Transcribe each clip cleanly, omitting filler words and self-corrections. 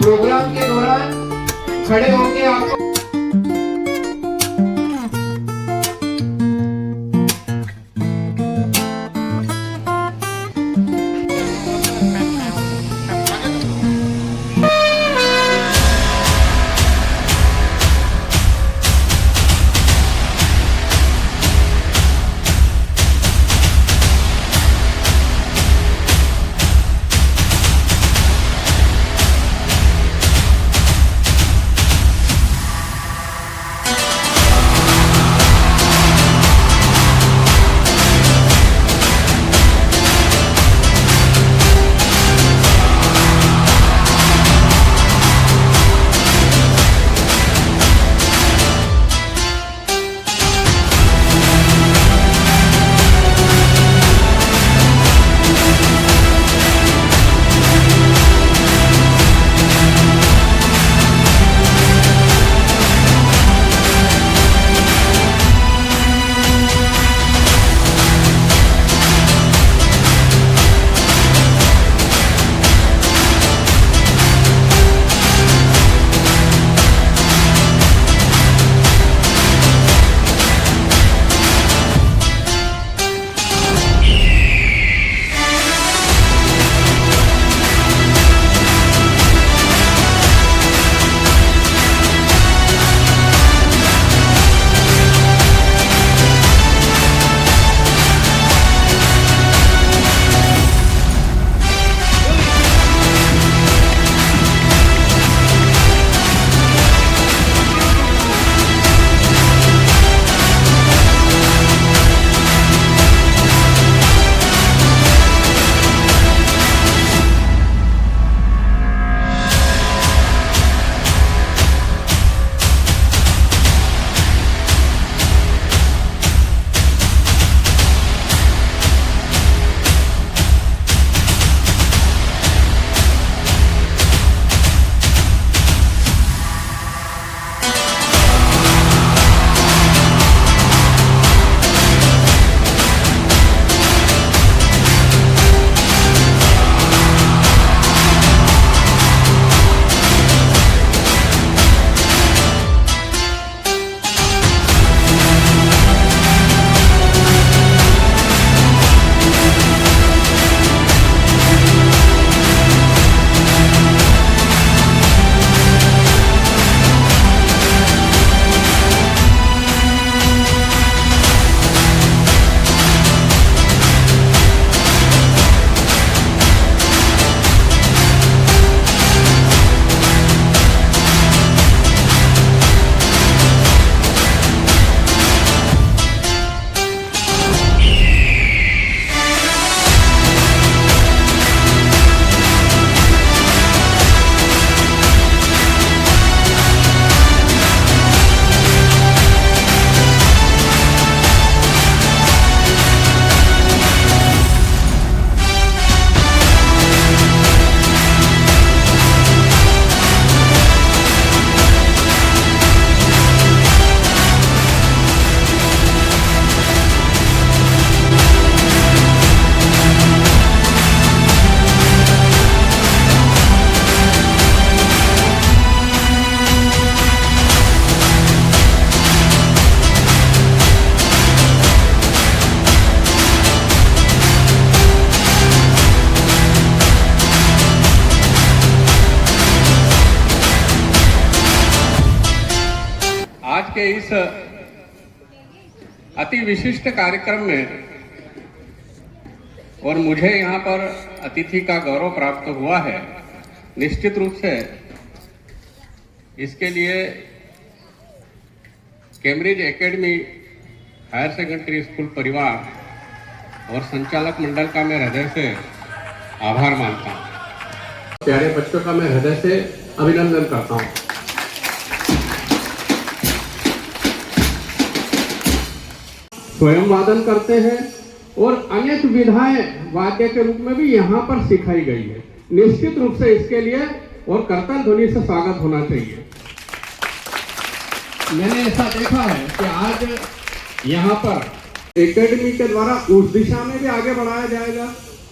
Programme के दौरान खड़े होकर आपको आज के इस अति विशिष्ट कार्यक्रम में और मुझे यहाँ पर अतिथि का गौरव प्राप्त हुआ है, निश्चित रूप से इसके लिए Cambridge academy higher secondary school परिवार और संचालक मंडल का मैं हृदय से आभार मानता हूँ। प्यारे बच्चों का मैं हृदय से अभिनंदन करता हूँ। स्वयं वादन करते हैं और अनेक विधाएं वाद्य के रूप में भी यहाँ पर सिखाई गई है। निश्चित रूप से इसके लिए और करताल ध्वनि से स्वागत होना चाहिए। मैंने ऐसा देखा है कि आज यहाँ पर एकेडमी के द्वारा उस दिशा में भी आगे बढ़ाया जाएगा,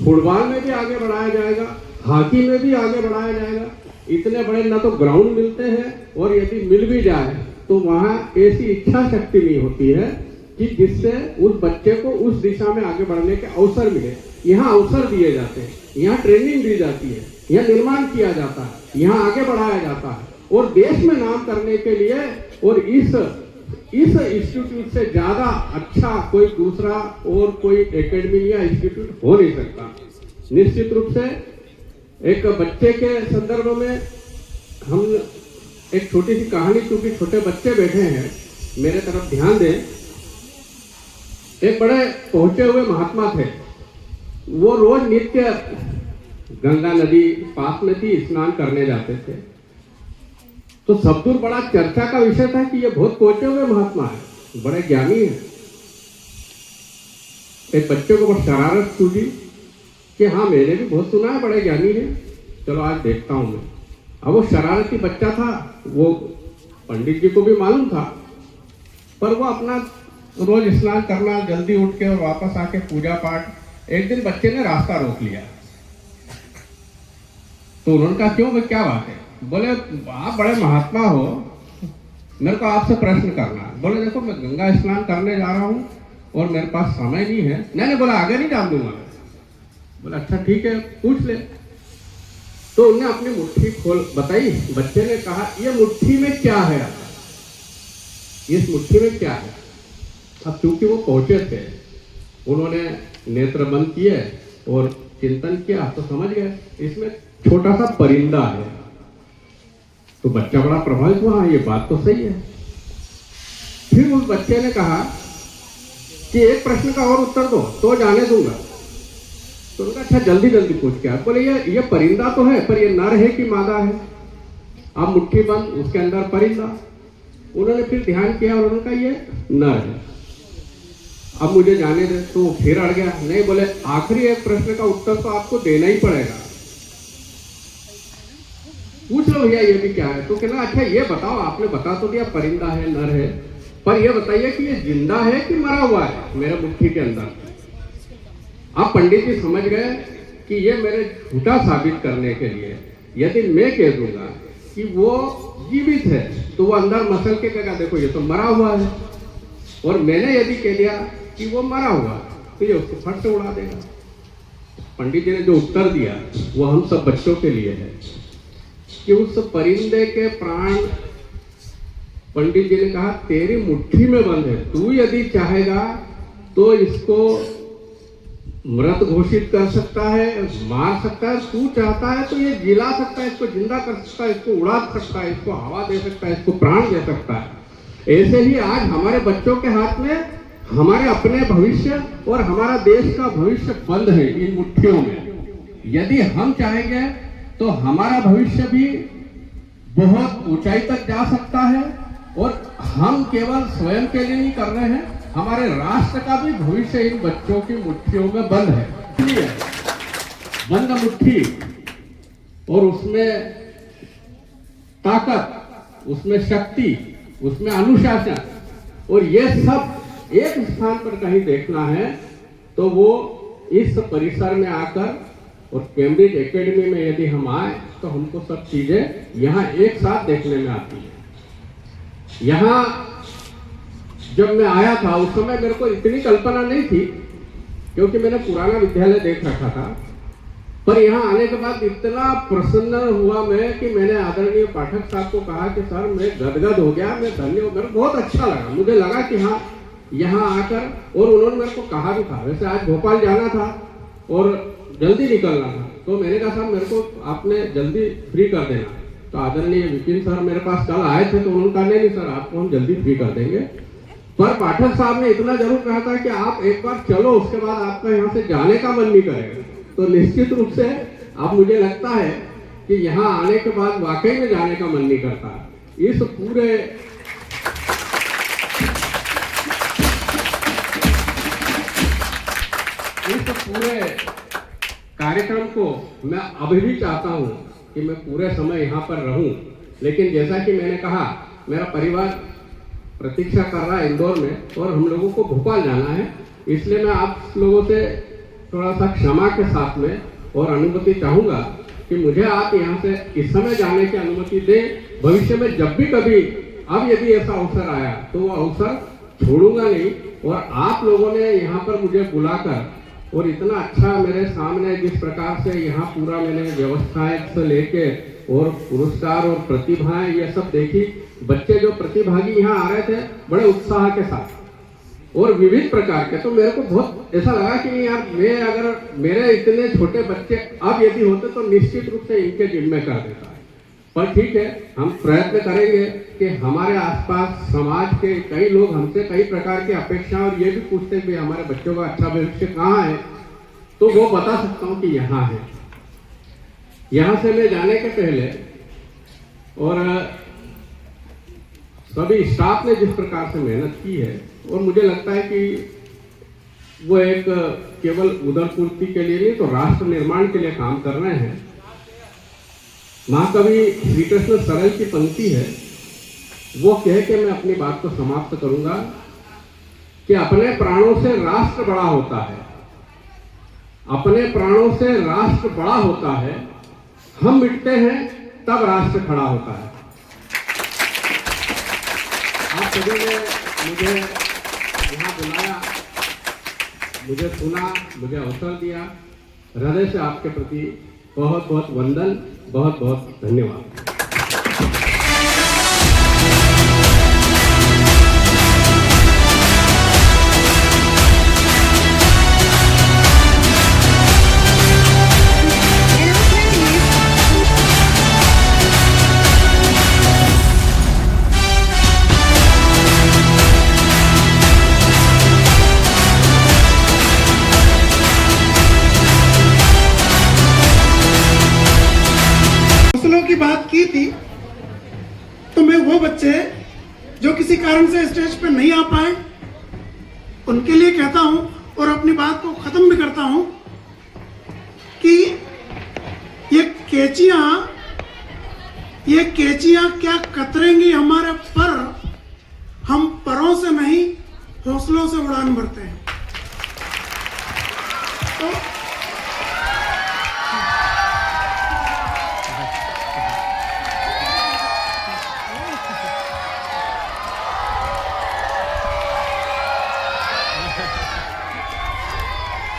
फुटबॉल में भी आगे बढ़ाया जाएगा, हॉकी में भी आगे बढ़ाया जाएगा। इतने बड़े ना तो ग्राउंड मिलते हैं, और यदि मिल भी जाए तो वहाँ ऐसी इच्छा शक्ति नहीं होती है कि जिससे उस बच्चे को उस दिशा में आगे बढ़ने के अवसर मिले। यहाँ अवसर दिए जाते हैं, यहाँ ट्रेनिंग दी जाती है, यहाँ निर्माण किया जाता है, यहाँ आगे बढ़ाया जाता है, और देश में नाम करने के लिए। और इस इंस्टीट्यूट से ज्यादा अच्छा कोई दूसरा और कोई एकेडमी या इंस्टीट्यूट हो नहीं सकता। निश्चित रूप से एक बच्चे के संदर्भ में हम एक छोटी सी कहानी, क्योंकि छोटे बच्चे बैठे हैं, मेरे तरफ ध्यान दें। एक बड़े पहुंचे हुए महात्मा थे, वो रोज नित्य गंगा नदी पास में थी, स्नान करने जाते थे। तो सब दूर बड़ा चर्चा का विषय था कि ये बहुत पहुंचे हुए महात्मा है, बड़े ज्ञानी है। एक बच्चे को बहुत शरारत सूझी कि हाँ, मैंने भी बहुत सुना है बड़े ज्ञानी है, चलो आज देखता हूं मैं। अब वो शरारती बच्चा था, वो पंडित जी को भी मालूम था, पर वो अपना रोज स्नान करना, जल्दी उठ के और वापस आके पूजा पाठ। एक दिन बच्चे ने रास्ता रोक लिया, तो उन्होंने कहा क्यों भाई, क्या बात है? बोले आप बड़े महात्मा हो, मेरे को आपसे प्रश्न करना है। बोले देखो, मैं गंगा स्नान करने जा रहा हूँ और मेरे पास समय नहीं है। नहीं बोला आगे नहीं जान दूंगा। बोला अच्छा ठीक है, पूछ ले। तो उन्होंने अपनी मुट्ठी खोल बताई। बच्चे ने कहा ये मुट्ठी में क्या है, इस मुट्ठी में क्या है? अब चूंकि वो पहुंचे थे, उन्होंने नेत्र बंद किए और चिंतन किया, तो समझ गए इसमें छोटा सा परिंदा है। तो बच्चा बड़ा प्रभावित हुआ, ये बात तो सही है। फिर उस बच्चे ने कहा कि एक प्रश्न का और उत्तर दो तो जाने दूंगा। तो उनका अच्छा जल्दी जल्दी पूछ के। बोले ये परिंदा तो है, पर ये नर है कि मादा है? आप मुट्ठी बंद, उसके अंदर परिंदा। उन्होंने फिर ध्यान किया और उन्होंने कहा ये नर है। अब मुझे जाने दे। तो फिर अड़ गया। नहीं, बोले आखिरी एक प्रश्न का उत्तर तो आपको देना ही पड़ेगा, पूछ लो भैया ये भी क्या है। तो कहना अच्छा ये बताओ, आपने बता तो दिया परिंदा है, नर है, पर ये बताइए कि ये जिंदा है कि मरा हुआ है मेरे मुट्ठी के अंदर? आप पंडित जी समझ गए कि ये मेरे झूठा साबित करने के लिए, यदि मैं कह दूंगा कि वो जीवित है तो वो अंदर मसल के कहेगा देखो ये तो मरा हुआ है, और मैंने यदि कह दिया कि वो मरा हुआ तो ये उसको फट से उड़ा देगा। पंडित जी ने जो उत्तर दिया वो हम सब बच्चों के लिए है कि उस परिंदे के प्राण, पंडित जी ने कहा तेरी मुट्ठी में बंद है, तू यदि चाहेगा तो इसको मृत घोषित कर सकता है, मार सकता है, तू चाहता है तो ये जिला सकता है, इसको जिंदा कर सकता है, इसको उड़ा सकता है, इसको हवा दे सकता है, इसको प्राण दे सकता है। ऐसे ही आज हमारे बच्चों के हाथ में हमारे अपने भविष्य और हमारा देश का भविष्य बंद है इन मुट्ठियों में। यदि हम चाहेंगे तो हमारा भविष्य भी बहुत ऊंचाई तक जा सकता है, और हम केवल स्वयं के लिए नहीं कर रहे हैं, हमारे राष्ट्र का भी भविष्य इन बच्चों की मुट्ठियों में बंद है। इसलिए बंद मुट्ठी, और उसमें ताकत, उसमें शक्ति, उसमें अनुशासन, और ये सब एक स्थान पर कहीं देखना है तो वो इस परिसर में आकर, और कैम्ब्रिज एकेडमी में यदि हम आए तो हमको सब चीजें यहाँ एक साथ देखने में आती है। यहाँ जब मैं आया था उस समय मेरे को इतनी कल्पना नहीं थी, क्योंकि मैंने पुराना विद्यालय देख रखा था, पर यहाँ आने के बाद इतना प्रसन्न हुआ मैं कि मैंने आदरणीय पाठक साहब को कहा कि सर मैं गदगद हो गया, मैं धन्य हो, मेरे बहुत अच्छा लगा। मुझे लगा कि हाँ यहाँ आकर, और उन्होंने मेरे को कहा भी था, वैसे आज भोपाल जाना था और जल्दी निकलना था, तो मैंने कहा साहब मेरे को आपने जल्दी फ्री कर देना। तो आदरणीय विपिन सर मेरे पास कल आए थे, तो उन्होंने कहा नहीं सर आपको हम जल्दी फ्री कर देंगे, पर पाठक साहब ने इतना जरूर कहा था कि आप एक बार चलो, उसके बाद आपका यहाँ से जाने का मन नहीं करेगा। तो निश्चित रूप से अब मुझे लगता है कि यहाँ आने के बाद वाकई में जाने का मन नहीं करता। इस पूरे कार्यक्रम को मैं अभी भी चाहता हूँ कि मैं पूरे समय यहाँ पर रहूं, लेकिन जैसा कि मैंने कहा मेरा परिवार प्रतीक्षा कर रहा है इंदौर में, और हम लोगों को भोपाल जाना है, इसलिए मैं आप लोगों से थोड़ा सा क्षमा के साथ में और अनुमति चाहूँगा कि मुझे आप यहाँ से इस समय जाने की अनुमति दें। भविष्य में जब भी कभी अब यदि ऐसा अवसर आया तो वो अवसर छोड़ूंगा नहीं। और आप लोगों ने यहाँ पर मुझे बुलाकर और इतना अच्छा मेरे सामने जिस प्रकार से यहाँ पूरा मैंने व्यवस्थाएं से लेके और पुरस्कार और प्रतिभाएं ये सब देखी। बच्चे जो प्रतिभागी यहाँ आ रहे थे बड़े उत्साह के साथ और विविध प्रकार के, तो मेरे को बहुत ऐसा लगा कि यार मैं अगर मेरे इतने छोटे बच्चे अब यदि होते तो निश्चित रूप से इनके जिम्मे कर देता है। पर ठीक है, हम प्रयत्न करेंगे कि हमारे आसपास समाज के कई लोग हमसे कई प्रकार की अपेक्षा और ये भी पूछते हैं कि हमारे बच्चों का अच्छा भविष्य कहाँ है, तो वो बता सकता हूँ कि यहाँ है। यहाँ से मैं जाने के पहले और सभी स्टाफ ने जिस प्रकार से मेहनत की है और मुझे लगता है कि वो एक केवल उदरपूर्ति के लिए नहीं तो राष्ट्र निर्माण के लिए काम कर रहे हैं। महाकवि श्री कृष्ण सरल की पंक्ति है, वो कह के मैं अपनी बात को समाप्त करूंगा कि अपने प्राणों से राष्ट्र बड़ा होता है, अपने प्राणों से राष्ट्र बड़ा होता है, हम मिटते हैं तब राष्ट्र खड़ा होता है। आप सभी ने मुझे यहाँ बुलाया, मुझे सुना, मुझे अवसर दिया। हृदय से आपके प्रति बहुत बहुत वंदन, बहुत बहुत धन्यवाद। की बात की थी तो मैं वो बच्चे जो किसी कारण से स्टेज पर नहीं आ पाए उनके लिए कहता हूं और अपनी बात को खत्म भी करता हूं कि ये केचियां क्या कतरेंगी हमारे पर, हम परों से नहीं हौसलों से उड़ान भरते हैं। तो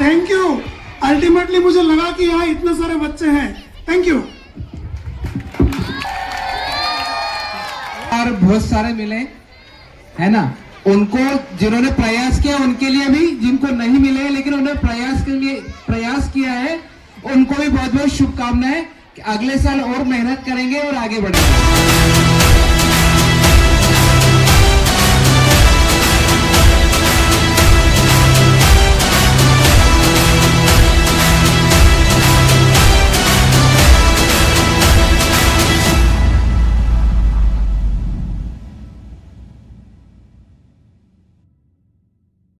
थैंक यू। अल्टीमेटली मुझे लगा कि यहाँ इतने सारे बच्चे हैं। Thank you. और बहुत सारे मिले है ना, उनको जिन्होंने प्रयास किया उनके लिए भी, जिनको नहीं मिले लेकिन उन्होंने प्रयास किया है उनको भी बहुत बहुत शुभकामनाएं। अगले साल और मेहनत करेंगे और आगे बढ़ेंगे।